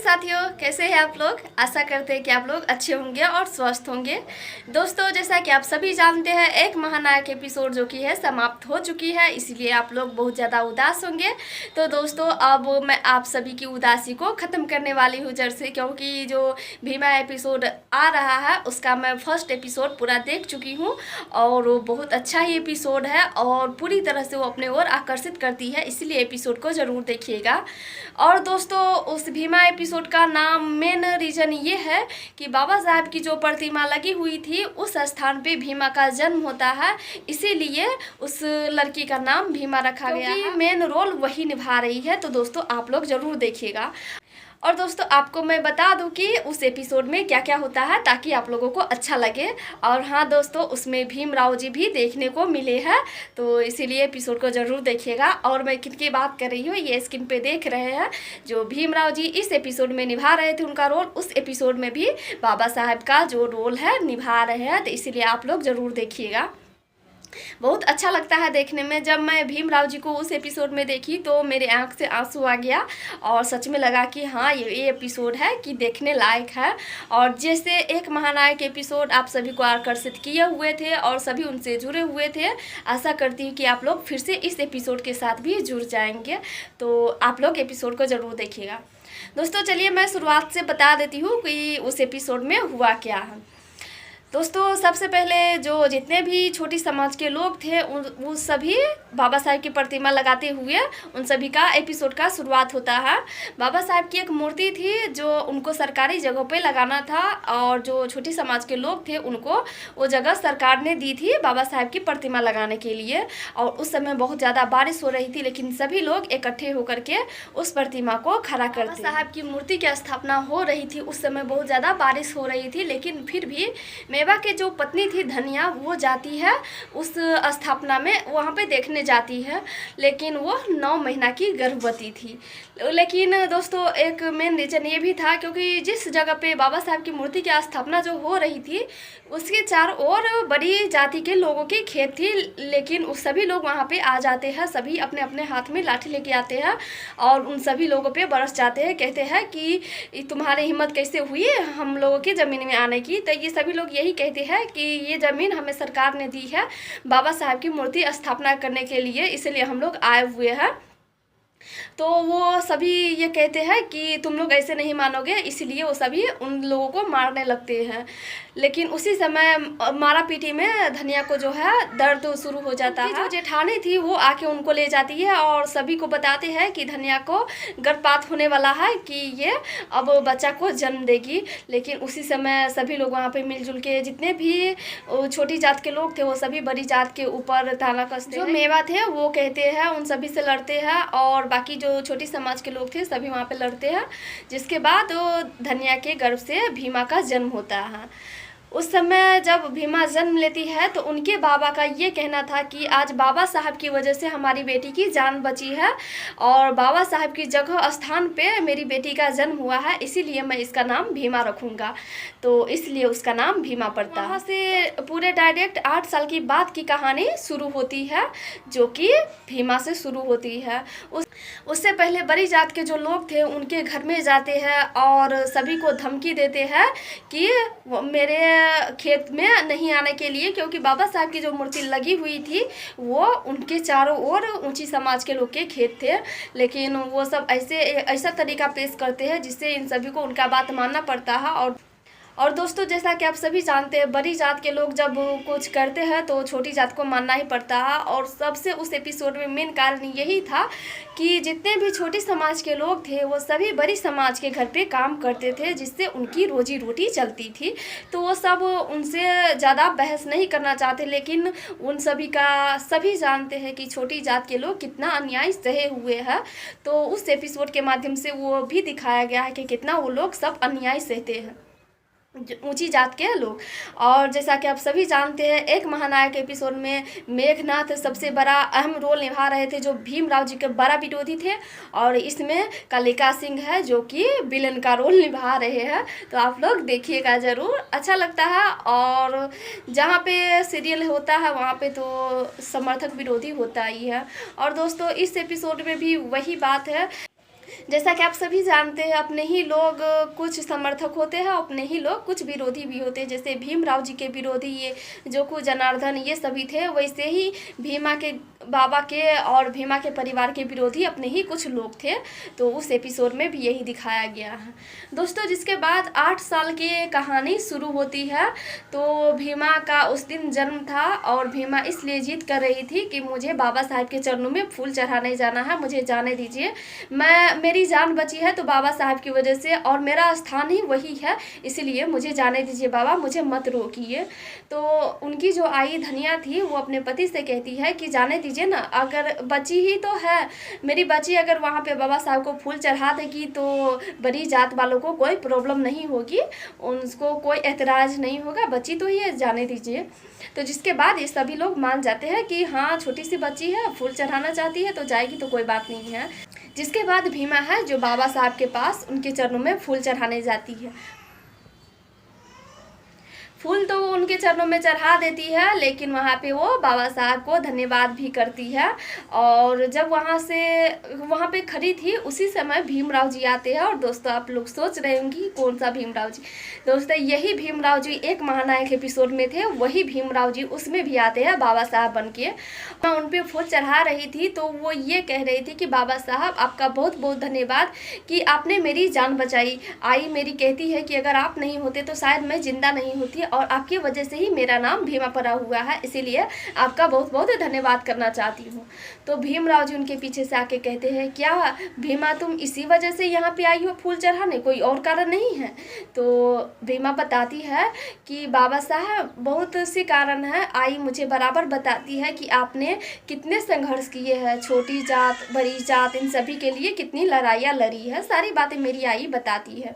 साथियों, कैसे हैं आप लोग। आशा करते हैं कि आप लोग अच्छे होंगे और स्वस्थ होंगे। दोस्तों, जैसा कि आप सभी जानते हैं, एक महानायक एपिसोड जो कि है समाप्त हो चुकी है, इसीलिए आप लोग बहुत ज़्यादा उदास होंगे। तो दोस्तों, अब मैं आप सभी की उदासी को ख़त्म करने वाली हूँ जड़ से, क्योंकि जो भीमा एपिसोड आ रहा है उसका मैं फर्स्ट एपिसोड पूरा देख चुकी हूँ और वो बहुत अच्छा ही एपिसोड है और पूरी तरह से वो अपने ओर आकर्षित करती है, इसीलिए एपिसोड को ज़रूर देखिएगा। और दोस्तों, उस भीमा एपिसोड का नाम मेन रीज़न ये है कि बाबा साहब की जो प्रतिमा लगी हुई थी उस स्थान पे भीमा का जन्म होता है, इसीलिए उस लड़की का नाम भीमा रखा गया है। मेन रोल वही निभा रही है, तो दोस्तों आप लोग ज़रूर देखिएगा। और दोस्तों, आपको मैं बता दूं कि उस एपिसोड में क्या क्या होता है ताकि आप लोगों को अच्छा लगे। और हाँ दोस्तों, उसमें भीमराव जी भी देखने को मिले हैं, तो इसीलिए एपिसोड को ज़रूर देखिएगा। और मैं किनकी बात कर रही हूँ, ये स्क्रीन पे देख रहे हैं जो भीमराव जी इस एपिसोड में निभा रहे थे, उनका रोल उस एपिसोड में भी बाबा साहब का जो रोल है निभा रहे हैं, तो इसीलिए आप लोग ज़रूर देखिएगा। बहुत अच्छा लगता है देखने में। जब मैं भीमराव जी को उस एपिसोड में देखी तो मेरे आंख से आंसू आ गया और सच में लगा कि हाँ, ये एपिसोड है कि देखने लायक है। और जैसे एक महानायक एपिसोड आप सभी को आकर्षित किए हुए थे और सभी उनसे जुड़े हुए थे, आशा करती हूँ कि आप लोग फिर से इस एपिसोड के साथ भी जुड़ जाएंगे, तो आप लोग एपिसोड को ज़रूर देखिएगा। दोस्तों, चलिए मैं शुरुआत से बता देती हूँ कि उस एपिसोड में हुआ क्या है। दोस्तों, सबसे पहले जो जितने भी छोटी समाज के लोग थे वो सभी बाबा साहब की प्रतिमा लगाते हुए उन सभी का एपिसोड का शुरुआत होता है। बाबा साहब की एक मूर्ति थी जो उनको सरकारी जगहों पे लगाना था और जो छोटी समाज के लोग थे उनको वो जगह सरकार ने दी थी बाबा साहब की प्रतिमा लगाने के लिए। और उस समय बहुत ज़्यादा बारिश हो रही थी, लेकिन सभी लोग इकट्ठे होकर के उस प्रतिमा को खड़ा करते। बाबा साहब की मूर्ति की स्थापना हो रही थी, उस समय बहुत ज़्यादा बारिश हो रही थी, लेकिन फिर भी मेवा के जो पत्नी थी धनिया, वो जाती है उस स्थापना में, वहाँ पे देखने जाती है, लेकिन वो 9 महीना की गर्भवती थी। लेकिन दोस्तों, एक मेन रीज़न ये भी था क्योंकि जिस जगह पे बाबा साहब की मूर्ति की स्थापना जो हो रही थी उसके चारों ओर बड़ी जाति के लोगों की खेत थी, लेकिन उस सभी लोग वहाँ पे आ जाते हैं, सभी अपने अपने हाथ में लाठी लेके आते हैं और उन सभी लोगों पे बरस जाते हैं, कहते हैं कि तुम्हारी हिम्मत कैसे हुई हम लोगों की ज़मीन में आने की। तो ये सभी लोग यही कहते हैं कि ये ज़मीन हमें सरकार ने दी है बाबा साहब की मूर्ति स्थापना करने के लिए, इसलिए हम लोग आए हुए हैं। तो वो सभी ये कहते हैं कि तुम लोग ऐसे नहीं मानोगे, इसलिए वो सभी उन लोगों को मारने लगते हैं। लेकिन उसी समय मारा पीटी में धनिया को जो है दर्द शुरू हो जाता है। जो जेठानी थी वो आके उनको ले जाती है और सभी को बताते हैं कि धनिया को गर्भपात होने वाला है, कि ये अब बच्चा को जन्म देगी। लेकिन उसी समय सभी लोग वहाँ पे मिलजुल के, जितने भी छोटी जात के लोग थे वो सभी बड़ी जात के ऊपर ताना कसते हैं। जो मेवा थे वो कहते हैं उन सभी से लड़ते हैं और बाकी जो छोटी समाज के लोग थे सभी वहाँ पे लड़ते हैं, जिसके बाद धनिया के गर्भ से भीमा का जन्म होता है। उस समय जब भीमा जन्म लेती है तो उनके बाबा का ये कहना था कि आज बाबा साहब की वजह से हमारी बेटी की जान बची है और बाबा साहब की जगह स्थान पे मेरी बेटी का जन्म हुआ है, इसीलिए मैं इसका नाम भीमा रखूँगा। तो इसलिए उसका नाम भीमा पड़ता है। वहाँ से पूरे डायरेक्ट 8 साल की बाद की कहानी शुरू होती है, जो कि भीमा से शुरू होती है। उससे पहले बड़ी जात के जो लोग थे उनके घर में जाते हैं और सभी को धमकी देते हैं कि मेरे खेत में नहीं आने के लिए, क्योंकि बाबा साहब की जो मूर्ति लगी हुई थी वो उनके चारों ओर ऊंची समाज के लोग के खेत थे। लेकिन वो सब ऐसा तरीका पेश करते हैं जिससे इन सभी को उनका बात मानना पड़ता है। और दोस्तों, जैसा कि आप सभी जानते हैं, बड़ी जात के लोग जब कुछ करते हैं तो छोटी जात को मानना ही पड़ता है। और सबसे उस एपिसोड में मेन कारण यही था कि जितने भी छोटी समाज के लोग थे वो सभी बड़ी समाज के घर पे काम करते थे, जिससे उनकी रोजी रोटी चलती थी। तो वो सब उनसे ज़्यादा बहस नहीं करना चाहते, लेकिन उन सभी का सभी जानते हैं कि छोटी जात के लोग कितना अन्याय सहे हुए हैं। तो उस एपिसोड के माध्यम से वो भी दिखाया गया है कि कितना वो लोग सब अन्याय सहते हैं, ऊंची जात के लोग। और जैसा कि आप सभी जानते हैं, एक महानायक एपिसोड में मेघनाथ सबसे बड़ा अहम रोल निभा रहे थे, जो भीमराव जी के बड़ा विरोधी थे। और इसमें कालिका सिंह है जो कि विलन का रोल निभा रहे हैं। तो आप लोग देखिएगा ज़रूर, अच्छा लगता है। और जहाँ पे सीरियल होता है वहाँ पे तो समर्थक विरोधी होता ही है। और दोस्तों, इस एपिसोड में भी वही बात है जैसा कि आप सभी जानते हैं, अपने ही लोग कुछ समर्थक होते हैं, अपने ही लोग कुछ विरोधी भी होते हैं। जैसे भीमराव जी के विरोधी ये जोकू जनार्दन ये सभी थे, वैसे ही भीमा के बाबा के और भीमा के परिवार के विरोधी अपने ही कुछ लोग थे। तो उस एपिसोड में भी यही दिखाया गया है दोस्तों। जिसके बाद 8 साल की कहानी शुरू होती है। तो भीमा का उस दिन जन्म था और भीमा इसलिए जिद कर रही थी कि मुझे बाबा साहब के चरणों में फूल चढ़ाने जाना है, मुझे जाने दीजिए। मेरी जान बची है तो बाबा साहब की वजह से, और मेरा स्थान ही वही है, इसलिए मुझे जाने दीजिए बाबा, मुझे मत रोकिए। तो उनकी जो आई धनिया थी वो अपने पति से कहती है कि जाने दीजिए ना, अगर बची ही तो है मेरी बच्ची, अगर वहाँ पे बाबा साहब को फूल चढ़ा देगी तो बड़ी जात वालों को कोई प्रॉब्लम नहीं होगी, उनको कोई एतराज़ नहीं होगा, बच्ची तो ही है, जाने दीजिए। तो जिसके बाद ये सभी लोग मान जाते हैं कि हाँ छोटी सी बच्ची है, फूल चढ़ाना चाहती है तो जाएगी, तो कोई बात नहीं है। जिसके बाद भीमा है जो बाबा साहब के पास उनके चरणों में फूल चढ़ाने जाती है। फूल तो वो उनके चरणों में चढ़ा देती है, लेकिन वहाँ पे वो बाबा साहब को धन्यवाद भी करती है। और जब वहाँ पे खड़ी थी उसी समय भीमराव जी आते हैं। और दोस्तों आप लोग सोच रहे होंगे कौन सा भीमराव जी? दोस्तों यही भीमराव जी एक महानायक एपिसोड में थे, वही भीमराव जी उसमें भी आते हैं बाबा साहब बन के। मैं उन पर फूल चढ़ा रही थी तो वो ये कह रही थी कि बाबा साहब आपका बहुत बहुत धन्यवाद कि आपने मेरी जान बचाई। आई मेरी कहती है कि अगर आप नहीं होते तो शायद मैं जिंदा नहीं होती, और आपकी वजह से ही मेरा नाम भीमा पड़ा हुआ है, इसीलिए आपका बहुत बहुत धन्यवाद करना चाहती हूँ। तो भीमराव जी उनके पीछे से आके कहते हैं क्या भीमा तुम इसी वजह से यहाँ पे आई हो फूल चढ़ाने, कोई और कारण नहीं है? तो भीमा बताती है कि बाबा साहब बहुत सी कारण है। आई मुझे बराबर बताती है कि आपने कितने संघर्ष किए हैं, छोटी जात बड़ी जात इन सभी के लिए कितनी लड़ाइयाँ लड़ी है, सारी बातें मेरी आई बताती है।